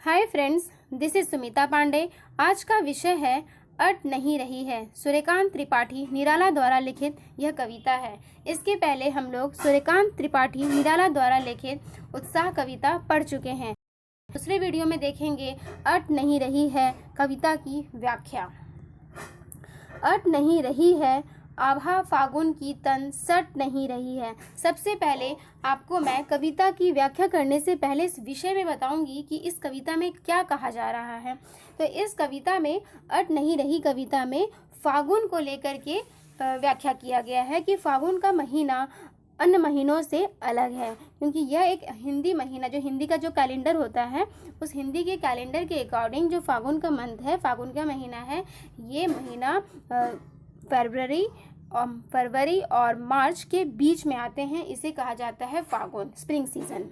Hi friends, this is Sumita Pandey. आज का विषय है अट नहीं रही है। सूर्यकांत त्रिपाठी निराला द्वारा लिखित यह कविता है। इसके पहले हम लोग सूर्यकांत त्रिपाठी निराला द्वारा लिखित उत्साह कविता पढ़ चुके हैं। दूसरे वीडियो में देखेंगे अट नहीं रही है कविता की व्याख्या। अट नहीं रही है आभा फागुन की तन सट नहीं रही है। सबसे पहले आपको मैं कविता की व्याख्या करने से पहले इस विषय में बताऊंगी कि इस कविता में क्या कहा जा रहा है। तो इस कविता में अट नहीं रही कविता में फागुन को लेकर के व्याख्या किया गया है कि फागुन का महीना अन्य महीनों से अलग है, क्योंकि यह एक हिंदी महीना, जो हिंदी का जो कैलेंडर होता है उस हिंदी के कैलेंडर के अकॉर्डिंग जो फागुन का मंथ है, फागुन का महीना है, ये महीना फरवरी और मार्च के बीच में आते हैं। इसे कहा जाता है फागुन, स्प्रिंग सीजन।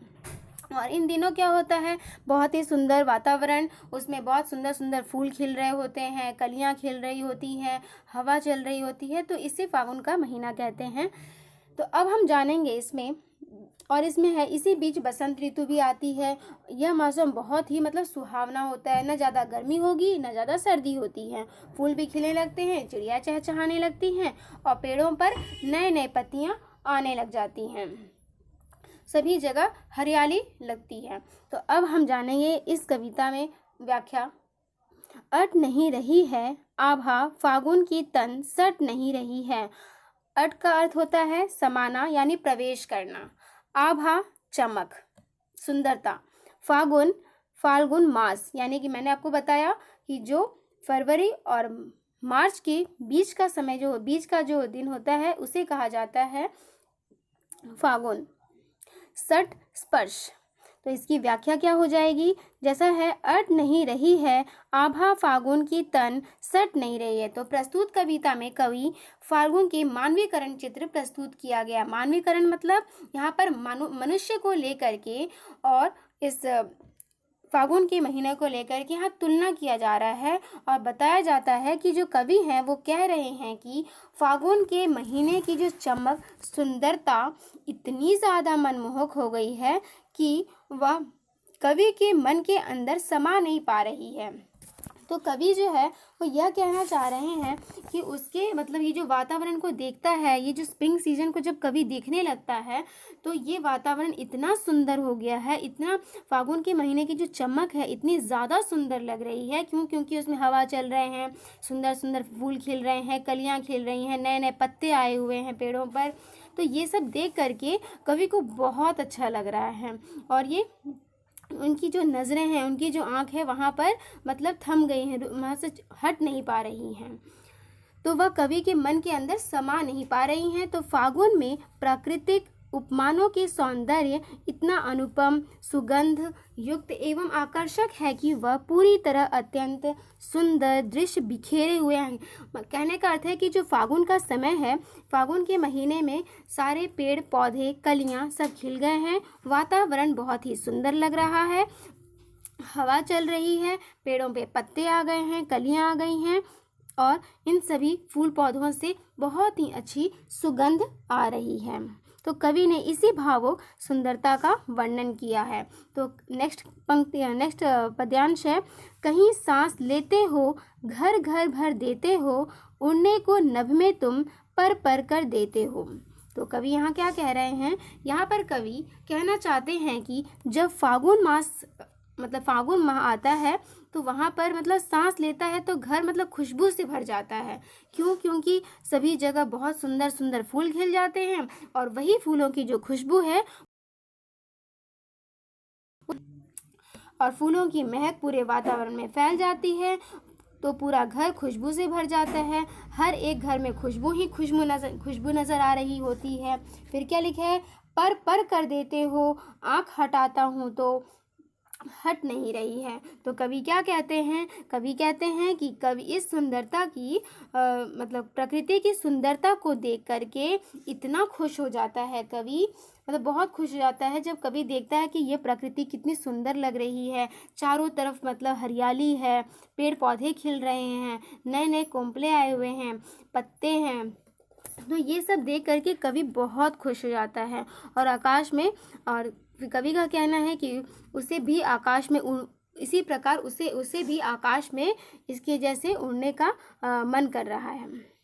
और इन दिनों क्या होता है, बहुत ही सुंदर वातावरण, उसमें बहुत सुंदर सुंदर फूल खिल रहे होते हैं, कलियां खिल रही होती हैं, हवा चल रही होती है, तो इसे फागुन का महीना कहते हैं। तो अब हम जानेंगे इसमें, और इसमें है इसी बीच बसंत ऋतु भी आती है। यह मौसम बहुत ही सुहावना होता है, न ज़्यादा गर्मी होगी न ज़्यादा सर्दी होती है। फूल भी खिलने लगते हैं, चिड़िया चहचहाने लगती हैं और पेड़ों पर नए नए पत्तियां आने लग जाती हैं, सभी जगह हरियाली लगती है। तो अब हम जानेंगे इस कविता में व्याख्या। अट नहीं रही है आभा फागुन की तन सट नहीं रही है। अट का अर्थ होता है समाना यानी प्रवेश करना। आभा चमक, सुंदरता। फागुन, फाल्गुन मास, यानी कि मैंने आपको बताया कि जो फरवरी और मार्च के बीच का समय, जो बीच का जो दिन होता है उसे कहा जाता है फागुन। सट स्पर्श, तो इसकी व्याख्या क्या हो जाएगी, जैसा है अट नहीं रही है आभा फागुन की तन सट नहीं रही है। तो प्रस्तुत कविता में कवि फागुन के मानवीकरण चित्र प्रस्तुत किया गया। मानवीकरण मतलब यहाँ पर मनुष्य को लेकर के और इस फागुन के महीने को लेकर के यहाँ तुलना किया जा रहा है और बताया जाता है कि जो कवि हैं वो कह रहे हैं कि फागुन के महीने की जो चमक, सुंदरता इतनी ज़्यादा मनमोहक हो गई है कि वह कवि के मन के अंदर समा नहीं पा रही है। तो कवि जो है वो यह कहना चाह रहे हैं कि उसके ये जो वातावरण को देखता है, ये जो स्प्रिंग सीजन को जब कवि देखने लगता है तो ये वातावरण इतना सुंदर हो गया है, इतना फागुन के महीने की जो चमक है इतनी ज़्यादा सुंदर लग रही है। क्योंकि उसमें हवा चल रहे हैं, सुंदर सुंदर फूल खिल रहे हैं, कलियाँ खिल रही हैं, नए नए पत्ते आए हुए हैं पेड़ों पर। तो ये सब देख करके कवि को बहुत अच्छा लग रहा है और ये उनकी जो नज़रें हैं, उनकी जो आँख है वहाँ पर थम गई हैं, वहाँ से हट नहीं पा रही हैं, तो वह कवि के मन के अंदर समा नहीं पा रही हैं। तो फागुन में प्राकृतिक उपमानों के सौंदर्य इतना अनुपम, सुगंध युक्त एवं आकर्षक है कि वह पूरी तरह अत्यंत सुंदर दृश्य बिखेरे हुए हैं। कहने का अर्थ है कि जो फागुन का समय है, फागुन के महीने में सारे पेड़ पौधे कलियां सब खिल गए हैं, वातावरण बहुत ही सुंदर लग रहा है, हवा चल रही है, पेड़ों पे पत्ते आ गए हैं, कलियां आ गई हैं और इन सभी फूल पौधों से बहुत ही अच्छी सुगंध आ रही है। तो कवि ने इसी भावुक सुंदरता का वर्णन किया है। तो नेक्स्ट पद्यांश है, कहीं सांस लेते हो घर घर भर देते हो, उड़ने को नभ में तुम पर पर कर देते हो। तो कवि यहाँ क्या कह रहे हैं, यहाँ पर कवि कहना चाहते हैं कि जब फागुन मास फागुन माह आता है तो वहाँ पर सांस लेता है तो घर खुशबू से भर जाता है। क्योंकि सभी जगह बहुत सुंदर सुंदर फूल खिल जाते हैं और वही फूलों की जो खुशबू है और फूलों की महक पूरे वातावरण में फैल जाती है, तो पूरा घर खुशबू से भर जाता है। हर एक घर में खुशबू नजर आ रही होती है। फिर क्या लिखा है, पर पर कर देते हो, आँख हटाता हूँ तो हट नहीं रही है। तो कवि क्या कहते हैं, कवि कहते हैं कि कवि इस सुंदरता की प्रकृति की सुंदरता को देख करके इतना खुश हो जाता है। कवि बहुत खुश हो जाता है जब कवि देखता है कि ये प्रकृति कितनी सुंदर लग रही है, चारों तरफ हरियाली है, पेड़ पौधे खिल रहे हैं, नए नए कोंपले आए हुए हैं, पत्ते हैं। तो ये सब देख करके कवि बहुत खुश हो जाता है और आकाश में, और कवि का कहना है कि उसे भी आकाश में इसी प्रकार उसे भी आकाश में इसके जैसे उड़ने का मन कर रहा है।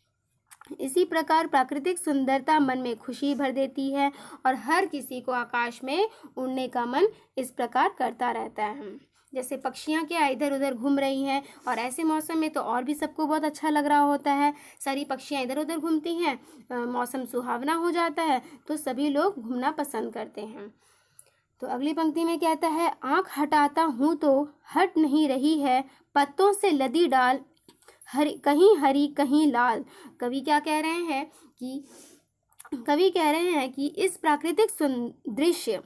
इसी प्रकार प्राकृतिक सुंदरता मन में खुशी भर देती है और हर किसी को आकाश में उड़ने का मन इस प्रकार करता रहता है। जैसे पक्षियाँ क्या इधर उधर घूम रही हैं, और ऐसे मौसम में तो और भी सबको बहुत अच्छा लग रहा होता है। सारी पक्षियाँ इधर उधर घूमती हैं, मौसम सुहावना हो जाता है, तो सभी लोग घूमना पसंद करते हैं। तो अगली पंक्ति में कहता है, आँख हटाता हूँ तो हट नहीं रही है, पत्तों से लदी डाल कहीं हरी कहीं लाल। कवि क्या कह रहे हैं कि इस प्राकृतिक दृश्य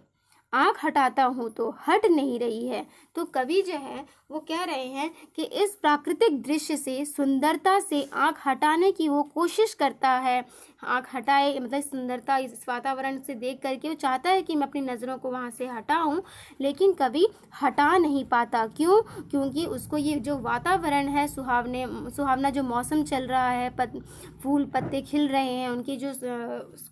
आँख हटाता हूँ तो हट नहीं रही है। तो कवि जो है वो कह रहे हैं कि इस प्राकृतिक दृश्य से, सुंदरता से आँख हटाने की वो कोशिश करता है। आँख हटाए मतलब सुंदरता इस वातावरण से देख करके वो चाहता है कि मैं अपनी नज़रों को वहाँ से हटाऊं, लेकिन कभी हटा नहीं पाता। क्यों? क्योंकि उसको ये जो वातावरण है, सुहावना जो मौसम चल रहा है, फूल पत्ते खिल रहे हैं, उनकी जो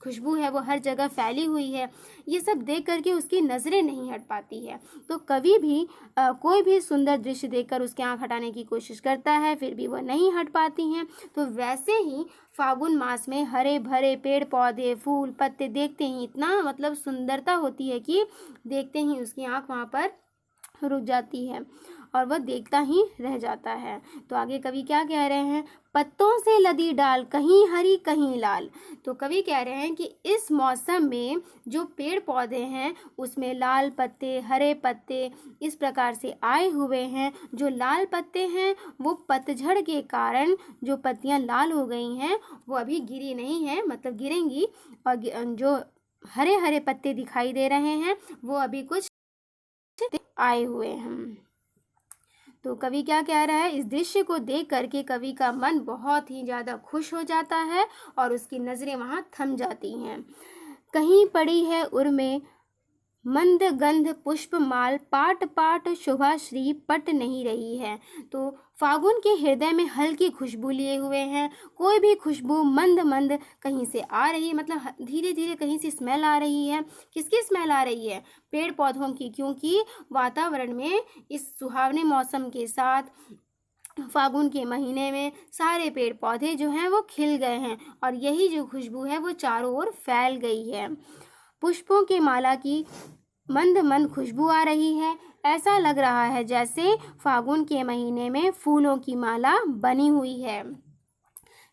खुशबू है वो हर जगह फैली हुई है, ये सब देख करके उसकी नज़रें नहीं हट पाती है। तो कभी भी कोई भी सुंदर दृश्य देखकर उसके आँख हटाने की कोशिश करता है, फिर भी वह नहीं हट पाती हैं। तो वैसे ही फागुन मास में हरे भरे पेड़ पौधे, फूल पत्ते देखते ही इतना मतलब सुंदरता होती है कि देखते ही उसकी आँख वहाँ पर रुक जाती है और वह देखता ही रह जाता है। तो आगे कवि क्या कह रहे हैं, पत्तों से लदी डाल कहीं हरी कहीं लाल। तो कवि कह रहे हैं कि इस मौसम में जो पेड़ पौधे हैं उसमें लाल पत्ते, हरे पत्ते इस प्रकार से आए हुए हैं। जो लाल पत्ते हैं वो पतझड़ के कारण जो पत्तियां लाल हो गई हैं वो अभी गिरी नहीं हैं, मतलब गिरेंगी, और जो हरे हरे पत्ते दिखाई दे रहे हैं वो अभी कुछ आए हुए हैं। तो कवि क्या कह रहा है, इस दृश्य को देख करके कवि का मन बहुत ही ज़्यादा खुश हो जाता है और उसकी नज़रें वहाँ थम जाती हैं। कहीं पड़ी है उर में मंद गंध पुष्प माल, पाट पाट शोभा श्री पट नहीं रही है। तो फागुन के हृदय में हल्की खुशबू लिए हुए हैं, कोई भी खुशबू मंद मंद कहीं से आ रही है, मतलब धीरे धीरे कहीं से स्मेल आ रही है। किसकी स्मेल आ रही है? पेड़ पौधों की, क्योंकि वातावरण में इस सुहावने मौसम के साथ फागुन के महीने में सारे पेड़ पौधे जो हैं वो खिल गए हैं और यही जो खुशबू है वो चारों ओर फैल गई है। पुष्पों के माला की मंद मंद खुशबू आ रही है, ऐसा लग रहा है जैसे फागुन के महीने में फूलों की माला बनी हुई है।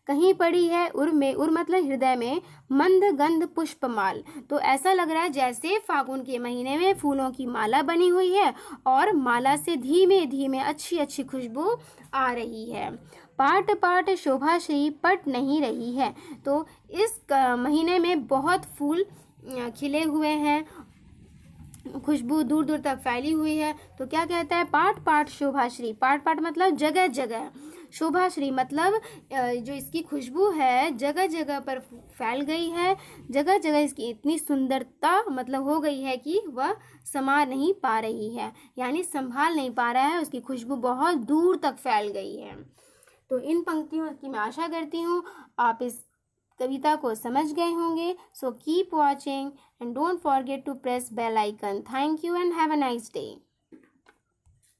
कहीं पड़ी है उर में, उर मतलब हृदय में, मंद गंध पुष्पमाल। तो ऐसा लग रहा है जैसे फागुन के महीने में फूलों की माला बनी हुई है और माला से धीमे धीमे अच्छी अच्छी खुशबू आ रही है। पाट पाट शोभा श्री पट नहीं रही है। तो इस महीने में बहुत फूल खिले हुए हैं, खुशबू दूर दूर तक फैली हुई है। तो क्या कहता है, पाट पाट शोभाश्री, पाट पाट मतलब जगह जगह, शोभाश्री मतलब जो इसकी खुशबू है जगह जगह पर फैल गई है, जगह जगह इसकी इतनी सुंदरता मतलब हो गई है कि वह समा नहीं पा रही है, यानी संभाल नहीं पा रहा है, उसकी खुशबू बहुत दूर तक फैल गई है। तो इन पंक्तियों की मैं आशा करती हूँ आप इस कविता को समझ गए होंगे। So keep watching and don't forget to press bell icon. Thank you and have a nice day.